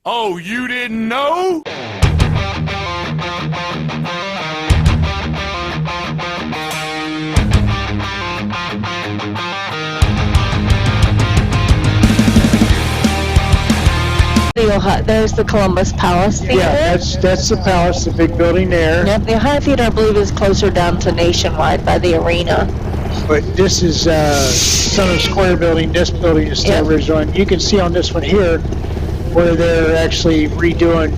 Oh, you didn't know? There's the Columbus Palace Theater. Yeah, that's the Palace, the big building there. Yep, the Ohio Theater, I believe, is closer down to Nationwide by the arena. But this is Center Square building. This building is still original. And you can see on this one here where they're actually redoing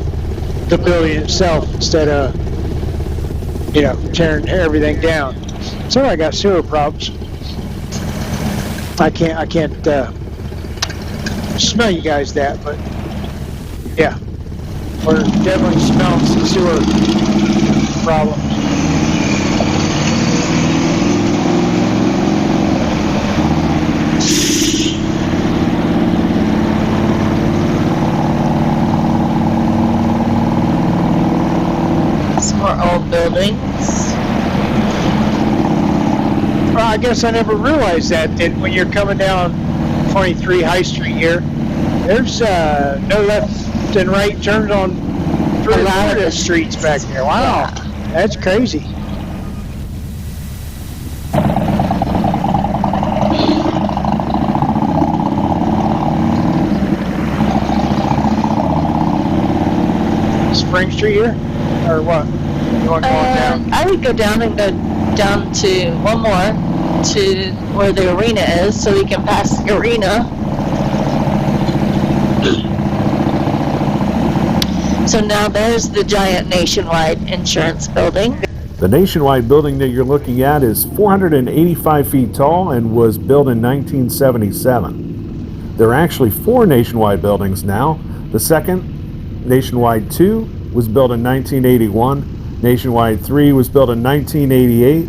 the building itself instead of, you know, tearing everything down. So I got sewer problems. I can't smell you guys that, but yeah, we're definitely smelling some sewer problems. Some more old buildings. Well, I guess I never realized that when you're coming down 23 High Street here, there's no left and right turns on through a lot of the streets back there. Wow, that's crazy. Spring Street here, or what? You want to go down? I would go down and go down to one more to where the arena is, so we can pass the arena. So now there's the giant Nationwide insurance building. The Nationwide building that you're looking at is 485 feet tall and was built in 1977. There are actually 4 Nationwide buildings now. The second, Nationwide 2, was built in 1981. Nationwide 3 was built in 1988.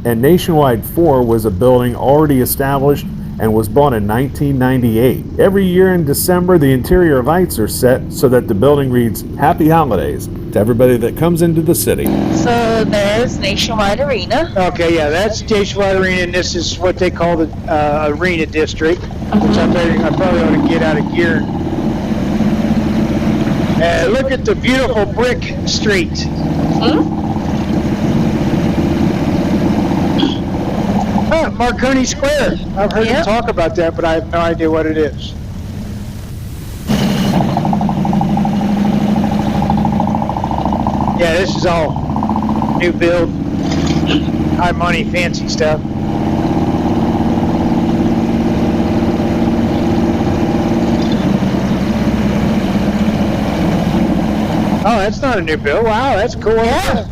And Nationwide 4 was a building already established and was bought in 1998. Every year in December, the interior lights are set so that the building reads Happy Holidays to everybody that comes into the city. So there's Nationwide Arena. Okay, yeah, that's Nationwide Arena, and this is what they call the Arena District, which I probably ought to get out of gear. Look at the beautiful brick street. Marconi Square. I've heard them talk about that, but I have no idea what it is. Yeah, this is all new build, high money, fancy stuff. Oh, that's not a new build. Wow, that's cool. Yeah.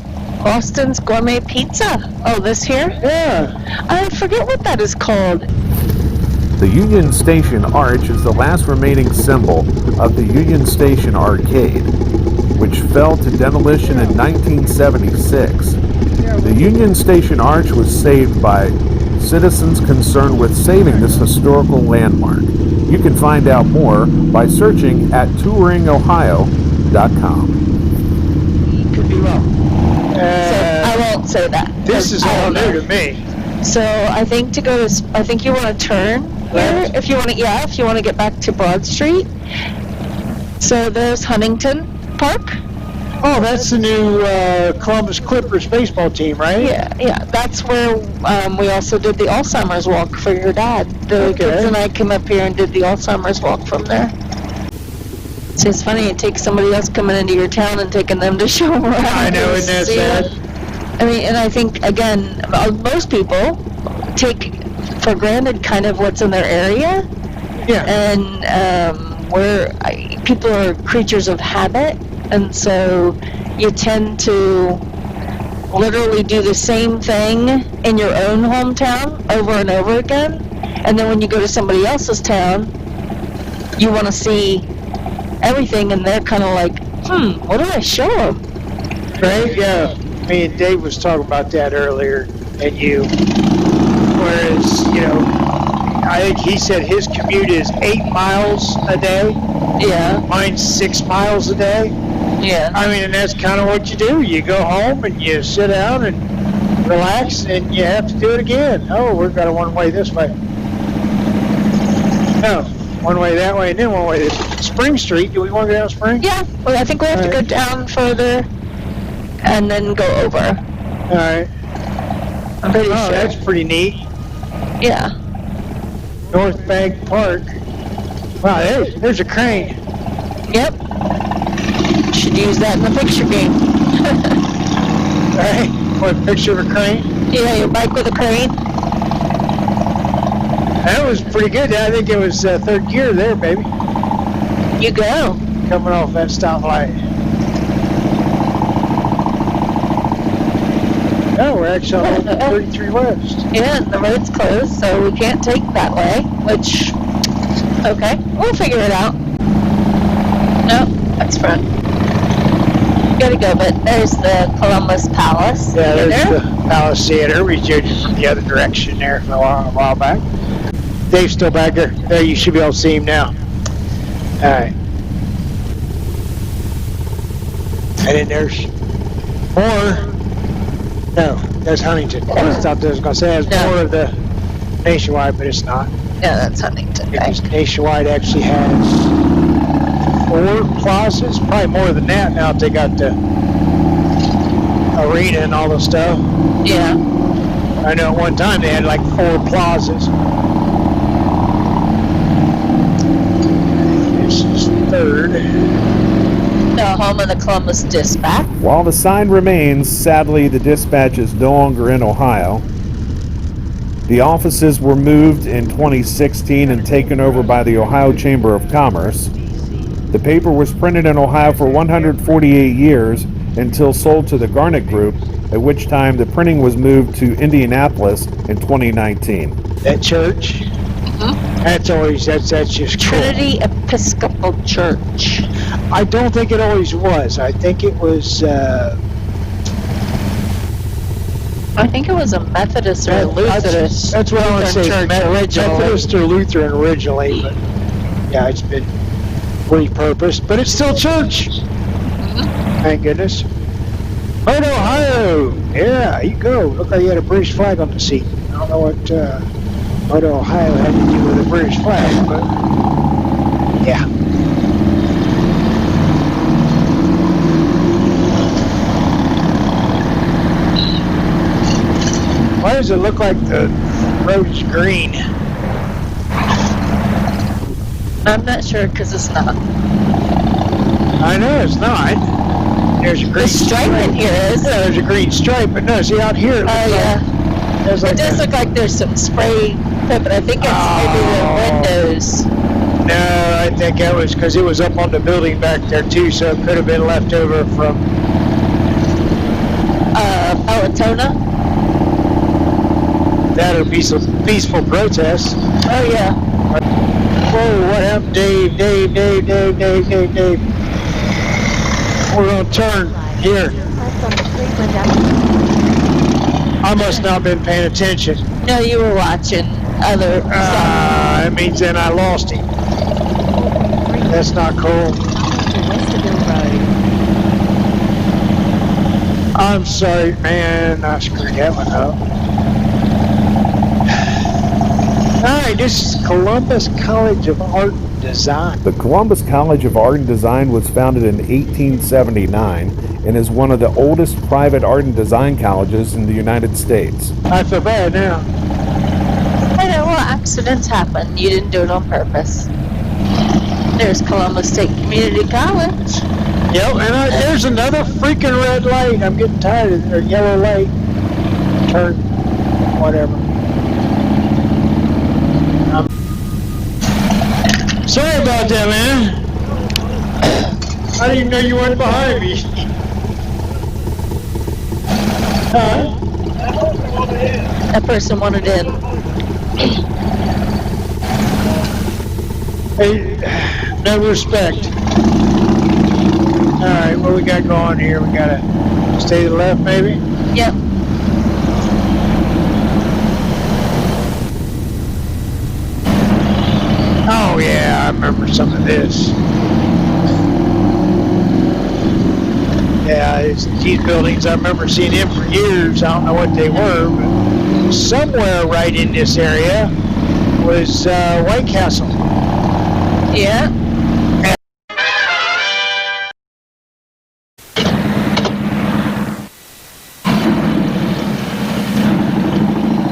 Boston's Gourmet Pizza. Oh, this here? Yeah. I forget what that is called. The Union Station Arch is the last remaining symbol of the Union Station Arcade, which fell to demolition in 1976. The Union Station Arch was saved by citizens concerned with saving this historical landmark. You can find out more by searching at touringohio.com. Could be wrong. So I won't say that. This is all new to me. So I think you want to turn here if you want to. Yeah, if you want to get back to Broad Street. So there's Huntington Park. Oh, that's the new Columbus Clippers baseball team, right? Yeah. That's where we also did the Alzheimer's walk for your dad. The kids and I came up here and did the Alzheimer's walk from there. So it's funny, it takes somebody else coming into your town and taking them to show them around. I know, isn't that sad? I mean, and I think, again, most people take for granted kind of what's in their area. Yeah. And people are creatures of habit, and so you tend to literally do the same thing in your own hometown over and over again. And then when you go to somebody else's town, you want to see everything, and they're kind of like, what do I show them? Right? Yeah. Me and Dave was talking about that earlier, and you. Whereas, you know, I think he said his commute is 8 miles a day. Yeah. Mine's 6 miles a day. Yeah. I mean, and that's kind of what you do. You go home and you sit down and relax, and you have to do it again. Oh, we've got a one-way this way. Oh. One way that way, and then one way to Spring Street. Do we want to go down Spring? Yeah, well, I think we have to go down further and then go over. All right. I'm pretty Oh, sure. that's pretty neat. Yeah. North Bank Park. Wow, there's a crane. Yep. Should use that in the picture game. All right. What, picture of a crane? Yeah, your bike with a crane. That was pretty good. I think it was third gear there, baby. You go. Coming off that stoplight. Oh, we're actually on 33 West. Yeah, the road's closed, so we can't take that way, which, okay, we'll figure it out. Nope, that's front. Gotta go, but there's the Columbus Palace. Yeah, there's Theater. the Palace Theater. We viewed it from the other direction there a while back. Dave's still back there. There, you should be able to see him now. All right. And then there's more. No, that's Huntington. I thought I was going to say there's more of the Nationwide, but it's not. Yeah, that's Huntington Because Bank. Nationwide actually has 4 plazas, probably more than that now that they got the arena and all the stuff. Yeah. I know at one time they had like 4 plazas. This is third. The home of the Columbus Dispatch. While the sign remains, sadly the dispatch is no longer in Ohio. The offices were moved in 2016 and taken over by the Ohio Chamber of Commerce. The paper was printed in Ohio for 148 years until sold to the Garnet Group, at which time the printing was moved to Indianapolis in 2019. That church. That's just cool. Trinity Episcopal Church. I don't think it always was. I think it was. I think it was a Methodist or Lutheran. That's what I want to say. Church originally. Methodist or Lutheran originally, but yeah, it's been repurposed. But it's still church. Thank goodness. Right, Ohio. Yeah, you go. Look like you had a British flag on the seat. I don't know what Ohio had to do with a British flag, but yeah. Why does it look like the road's green? I'm not sure because it's not. I know it's not. There's a green The stripe in here is. Yeah, there's a green stripe, but no, see out here. It looks Yeah. there's like It does look like there's some spray, but I think it's maybe the windows. No, I think that was because it was up on the building back there too, so it could have been left over from. Pelatona. That or peaceful protests. Oh yeah. Whoa, what happened, Dave? We're gonna turn here. I must not have been paying attention. No, you were watching other stuff. That means then I lost him. That's not cool. I'm sorry, man. I screwed that one up. Alright, this is Columbus College of Art and Design. The Columbus College of Art and Design was founded in 1879 and is one of the oldest private art and design colleges in the United States. I feel bad now. I know, well, accidents happen. You didn't do it on purpose. There's Columbus State Community College. Yep, and there's another freaking red light. I'm getting tired of their yellow light. Turn, whatever. Sorry about that, man. I didn't even know you weren't behind me. Huh? That person wanted in. Hey, no respect. Alright, what we got going here? We gotta stay to the left, maybe? Yep. Oh, yeah, I remember some of this. Yeah, these buildings, I remember seeing them for years. I don't know what they were, but somewhere right in this area was White Castle. Yeah.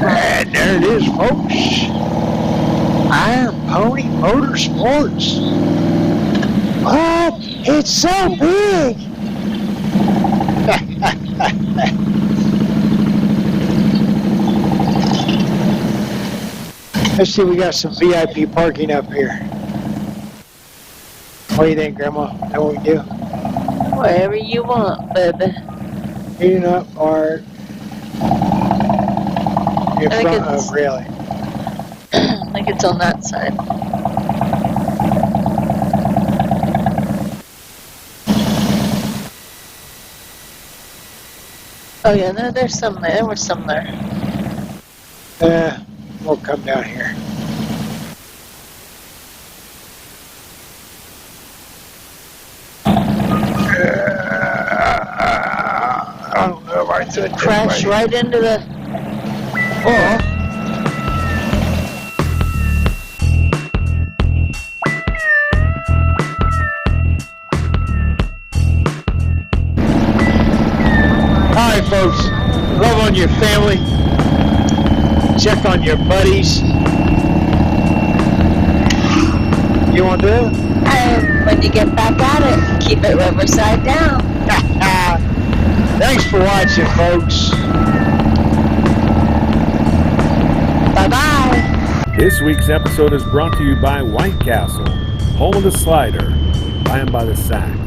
And there it is, folks. Iron Pony Motorsports. What? It's so big. Let's see, we got some VIP parking up here. What do you think, Grandma? Is that what we do? Whatever you want, baby. Heating up our in I think front it's- of railing. I think it's on that side. Oh yeah, no, there's some there. There was some there. We'll come down here. I don't know if I said Crash right into the wall. Alright, folks. Love on your family. Check on your buddies. You want to do it? And when you get back at it, keep it riverside down. Thanks for watching, folks. Bye-bye. This week's episode is brought to you by White Castle, home of the slider. Buy 'em by the sack.